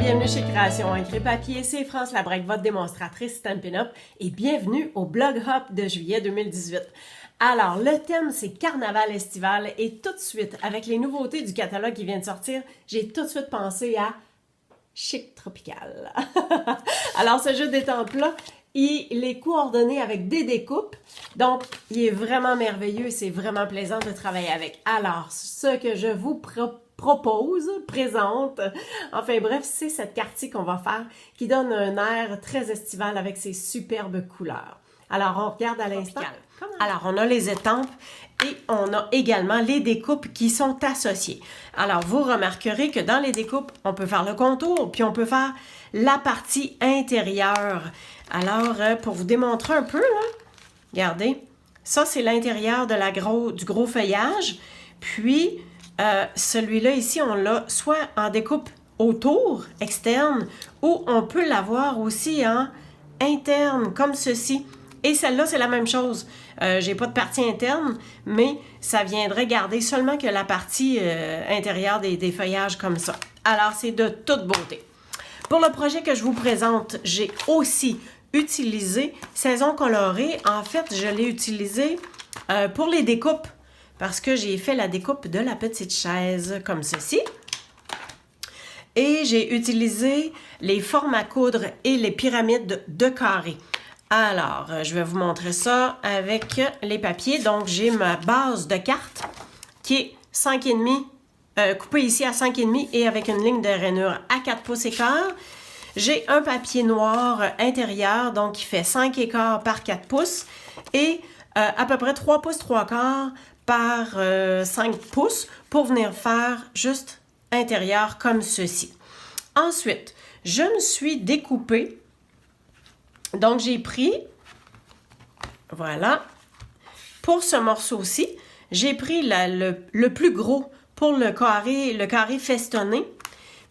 bienvenue chez Création Encre Papier, c'est France Labrec, votre démonstratrice Stampin' Up, et bienvenue au Blog Hop de juillet 2018. Alors, le thème, c'est Carnaval estival, et tout de suite, avec les nouveautés du catalogue qui vient de sortir, j'ai tout de suite pensé à chic tropical. Alors, ce jeu d'étampes-là, il est coordonné avec des découpes, donc il est vraiment merveilleux, c'est vraiment plaisant de travailler avec. Alors, ce que je vous présente, enfin bref, c'est cette quartier qu'on va faire qui donne un air très estival avec ses superbes couleurs. Alors, on regarde à l'instant. Alors, on a les étampes et on a également les découpes qui sont associées. Alors, vous remarquerez que dans les découpes, on peut faire le contour, puis on peut faire la partie intérieure. Alors, pour vous démontrer un peu, là, regardez, ça, c'est l'intérieur de du gros feuillage. Puis, celui-là ici, on l'a soit en découpe autour, externe, ou on peut l'avoir aussi en interne, comme ceci. Et celle-là, c'est la même chose. J'ai pas de partie interne, mais ça viendrait garder seulement que la partie intérieure des feuillages comme ça. Alors, c'est de toute beauté. Pour le projet que je vous présente, j'ai aussi utilisé Saison colorée. En fait, je l'ai utilisé pour les découpes parce que j'ai fait la découpe de la petite chaise comme ceci. Et j'ai utilisé les formes à coudre et les pyramides de carrés. Alors, je vais vous montrer ça avec les papiers. Donc, j'ai ma base de carte qui est 5,5, coupée ici à 5,5 et avec une ligne de rainure à 4 pouces et quart. J'ai un papier noir intérieur, donc qui fait 5 et quart par 4 pouces et à peu près 3 pouces 3 quarts par 5 pouces pour venir faire juste intérieur comme ceci. Ensuite, je me suis découpée. Donc, j'ai pris, voilà, pour ce morceau-ci, j'ai pris le plus gros pour le carré festonné.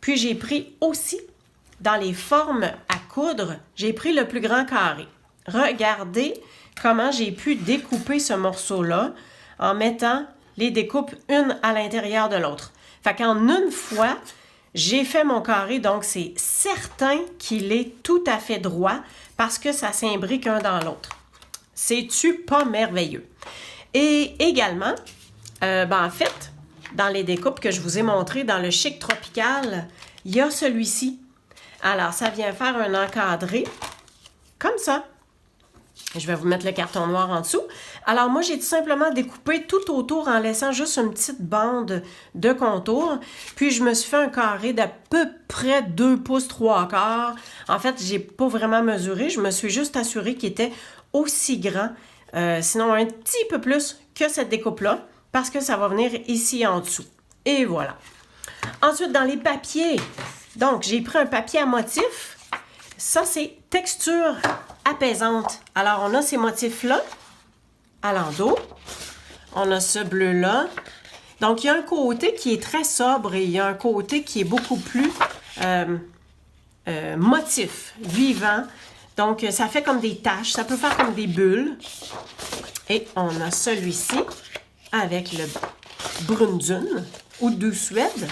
Puis, j'ai pris aussi, dans les formes à coudre, j'ai pris le plus grand carré. Regardez comment j'ai pu découper ce morceau-là en mettant les découpes une à l'intérieur de l'autre. Fait qu'en une fois, j'ai fait mon carré, donc c'est certain qu'il est tout à fait droit parce que ça s'imbrique un dans l'autre. C'est-tu pas merveilleux? Et également, en fait, dans les découpes que je vous ai montrées dans le chic tropical, il y a celui-ci. Alors, ça vient faire un encadré comme ça. Je vais vous mettre le carton noir en dessous. Alors, moi, j'ai tout simplement découpé tout autour en laissant juste une petite bande de contour. Puis, je me suis fait un carré d'à peu près 2 pouces 3 quarts. En fait, j'ai pas vraiment mesuré. Je me suis juste assurée qu'il était aussi grand, sinon un petit peu plus que cette découpe-là, parce que ça va venir ici en dessous. Et voilà. Ensuite, dans les papiers, donc, j'ai pris un papier à motifs. Ça, c'est texture apaisante. Alors, on a ces motifs-là à l'endos. On a ce bleu-là. Donc, il y a un côté qui est très sobre et il y a un côté qui est beaucoup plus motif, vivant. Donc, ça fait comme des taches. Ça peut faire comme des bulles. Et on a celui-ci avec le brune dune ou de Suède.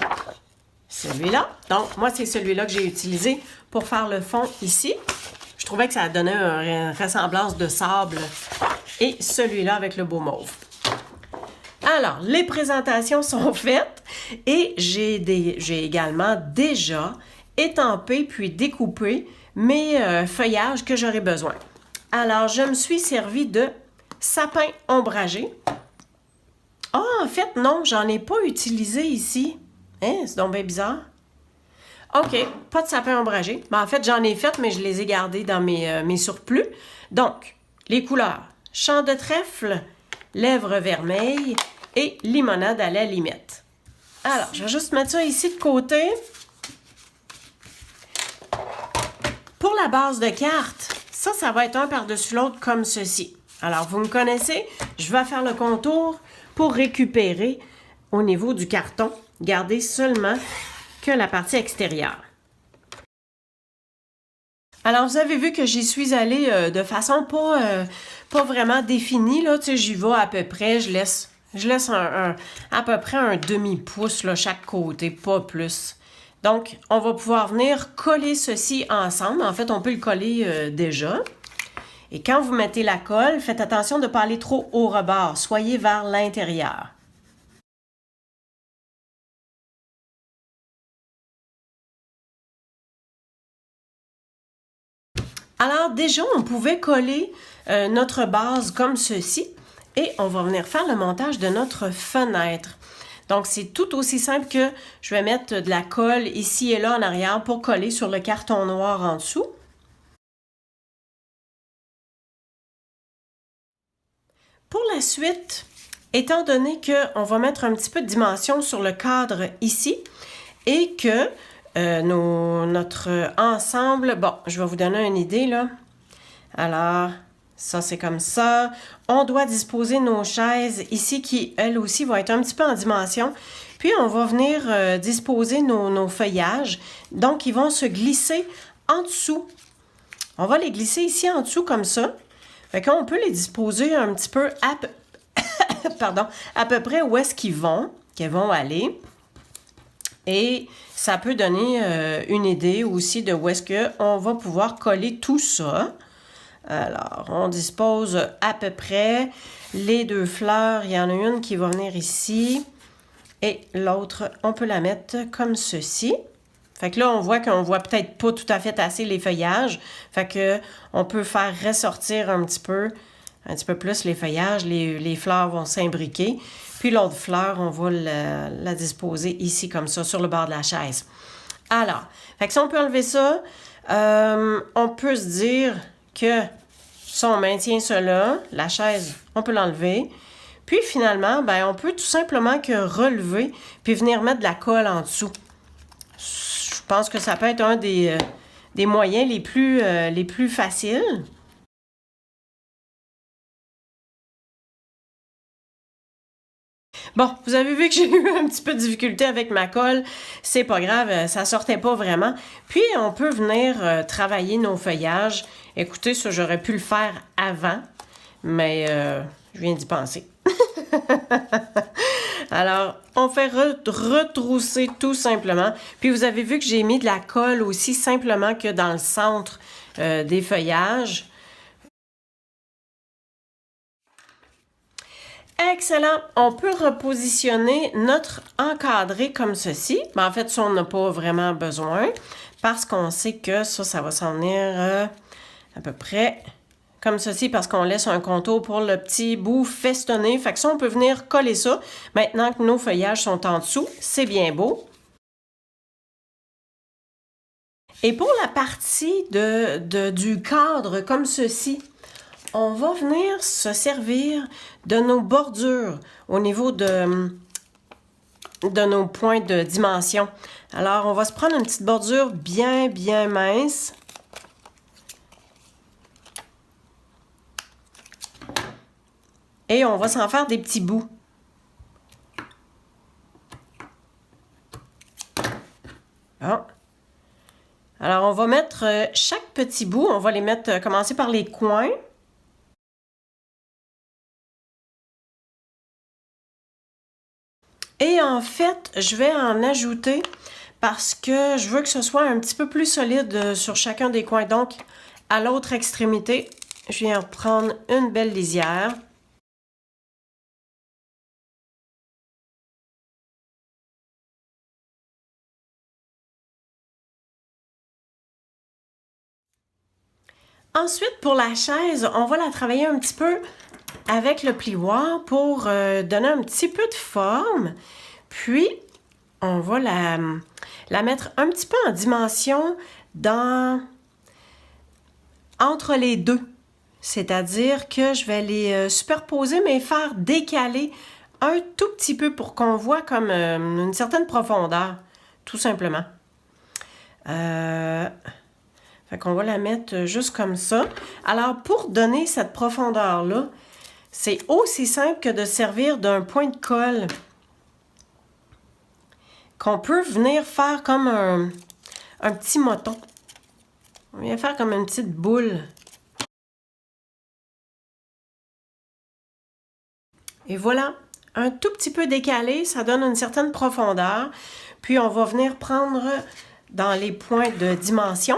Celui-là. Donc, moi, c'est celui-là que j'ai utilisé pour faire le fond ici. Je trouvais que ça donnait une ressemblance de sable. Et celui-là avec le beau mauve. Alors, les présentations sont faites et j'ai également déjà étampé puis découpé mes feuillages que j'aurais besoin. Alors, je me suis servi de sapin ombragé. Ah, en fait, non, j'en ai pas utilisé ici. Hein, c'est donc bien bizarre. OK, pas de sapin ombragé. En fait, j'en ai fait, mais je les ai gardés dans mes surplus. Donc, les couleurs. Champ de trèfle, lèvres vermeilles et limonade à la limette. Alors, je vais juste mettre ça ici de côté. Pour la base de carte, ça va être un par-dessus l'autre comme ceci. Alors, vous me connaissez, je vais faire le contour pour récupérer au niveau du carton. Garder seulement que la partie extérieure. Alors, vous avez vu que j'y suis allée de façon pas vraiment définie. Là, tu sais, j'y vais à peu près. Je laisse à peu près un demi-pouce là, chaque côté, pas plus. Donc, on va pouvoir venir coller ceci ensemble. En fait, on peut le coller déjà. Et quand vous mettez la colle, faites attention de ne pas aller trop au rebord. Soyez vers l'intérieur. Alors, déjà, on pouvait coller notre base comme ceci. Et on va venir faire le montage de notre fenêtre. Donc, c'est tout aussi simple que je vais mettre de la colle ici et là en arrière pour coller sur le carton noir en dessous. Pour la suite, étant donné qu'on va mettre un petit peu de dimension sur le cadre ici et que notre ensemble, bon, je vais vous donner une idée là. Alors, ça c'est comme ça. On doit disposer nos chaises ici qui, elles aussi, vont être un petit peu en dimension. Puis, on va venir disposer nos feuillages. Donc, ils vont se glisser en dessous. On va les glisser ici en dessous comme ça. Fait qu'on peut les disposer un petit peu à peu près où est-ce qu'ils vont aller. Et ça peut donner une idée aussi de où est-ce qu'on va pouvoir coller tout ça. Alors, on dispose à peu près les deux fleurs. Il y en a une qui va venir ici et l'autre, on peut la mettre comme ceci. Fait que là, on voit qu'on voit peut-être pas tout à fait assez les feuillages. Fait que on peut faire ressortir un petit peu plus les feuillages. Les fleurs vont s'imbriquer. Puis l'autre fleur, on va la disposer ici comme ça, sur le bord de la chaise. Alors, fait que si on peut enlever ça, on peut se dire que si on maintient cela, la chaise, on peut l'enlever. Puis finalement, ben, on peut tout simplement que relever puis venir mettre de la colle en dessous. Je pense que ça peut être un des moyens les plus faciles. Bon, vous avez vu que j'ai eu un petit peu de difficulté avec ma colle. C'est pas grave, ça sortait pas vraiment. Puis, on peut venir travailler nos feuillages. Écoutez, ça, j'aurais pu le faire avant, mais je viens d'y penser. Alors, on fait retrousser tout simplement. Puis, vous avez vu que j'ai mis de la colle aussi simplement que dans le centre des feuillages. Excellent. On peut repositionner notre encadré comme ceci. Mais en fait, ça, on n'a pas vraiment besoin parce qu'on sait que ça va s'en venir à peu près comme ceci parce qu'on laisse un contour pour le petit bout festonné. Fait que ça, on peut venir coller ça. Maintenant que nos feuillages sont en dessous, c'est bien beau. Et pour la partie du cadre comme ceci, on va venir se servir de nos bordures au niveau de nos points de dimension. Alors, on va se prendre une petite bordure bien mince. Et on va s'en faire des petits bouts. Bon. Alors, on va mettre chaque petit bout, on va les mettre, commencer par les coins. Et en fait, je vais en ajouter parce que je veux que ce soit un petit peu plus solide sur chacun des coins. Donc, à l'autre extrémité, je viens prendre une belle lisière. Ensuite, pour la chaise, on va la travailler un petit peu avec le plioir pour donner un petit peu de forme. Puis, on va la mettre un petit peu en dimension entre les deux. C'est-à-dire que je vais les superposer, mais faire décaler un tout petit peu pour qu'on voit comme une certaine profondeur, tout simplement. Fait qu'on va la mettre juste comme ça. Alors, pour donner cette profondeur-là, c'est aussi simple que de servir d'un point de colle qu'on peut venir faire comme un petit moton. On vient faire comme une petite boule. Et voilà, un tout petit peu décalé, ça donne une certaine profondeur. Puis, on va venir prendre dans les points de dimension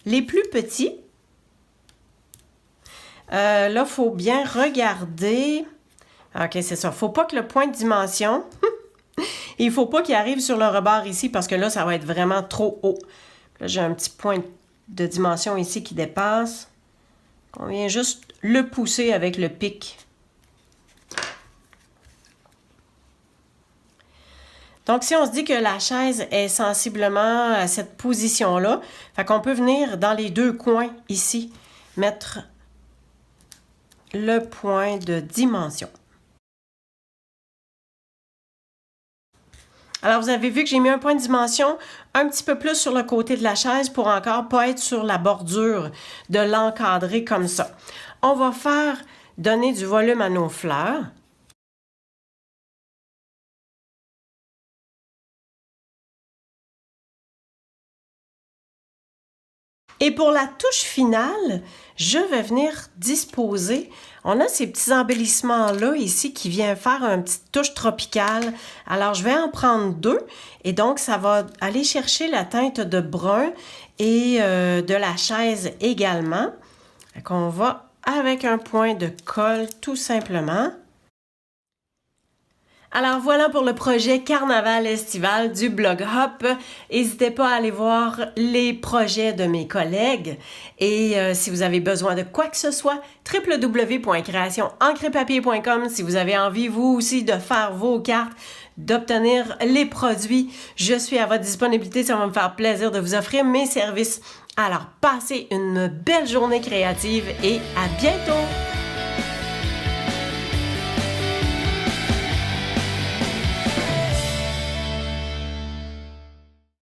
les plus petits. Là, il faut bien regarder. OK, c'est ça. Il ne faut pas que le point de dimension, il ne faut pas qu'il arrive sur le rebord ici parce que là, ça va être vraiment trop haut. Là, j'ai un petit point de dimension ici qui dépasse. On vient juste le pousser avec le pic. Donc, si on se dit que la chaise est sensiblement à cette position-là, fait qu'on peut venir dans les deux coins ici, mettre le point de dimension. Alors, vous avez vu que j'ai mis un point de dimension un petit peu plus sur le côté de la chaise pour encore pas être sur la bordure de l'encadrer comme ça. On va donner du volume à nos fleurs. Et pour la touche finale, je vais venir disposer, on a ces petits embellissements-là ici qui viennent faire une petite touche tropicale. Alors, je vais en prendre deux et donc ça va aller chercher la teinte de brun et de la chaise également. Donc, on va avec un point de colle tout simplement. Alors voilà pour le projet Carnaval estival du blog Hop. N'hésitez pas à aller voir les projets de mes collègues et si vous avez besoin de quoi que ce soit, www.créationencrepapier.com si vous avez envie vous aussi de faire vos cartes, d'obtenir les produits. Je suis à votre disponibilité, ça va me faire plaisir de vous offrir mes services. Alors passez une belle journée créative et à bientôt!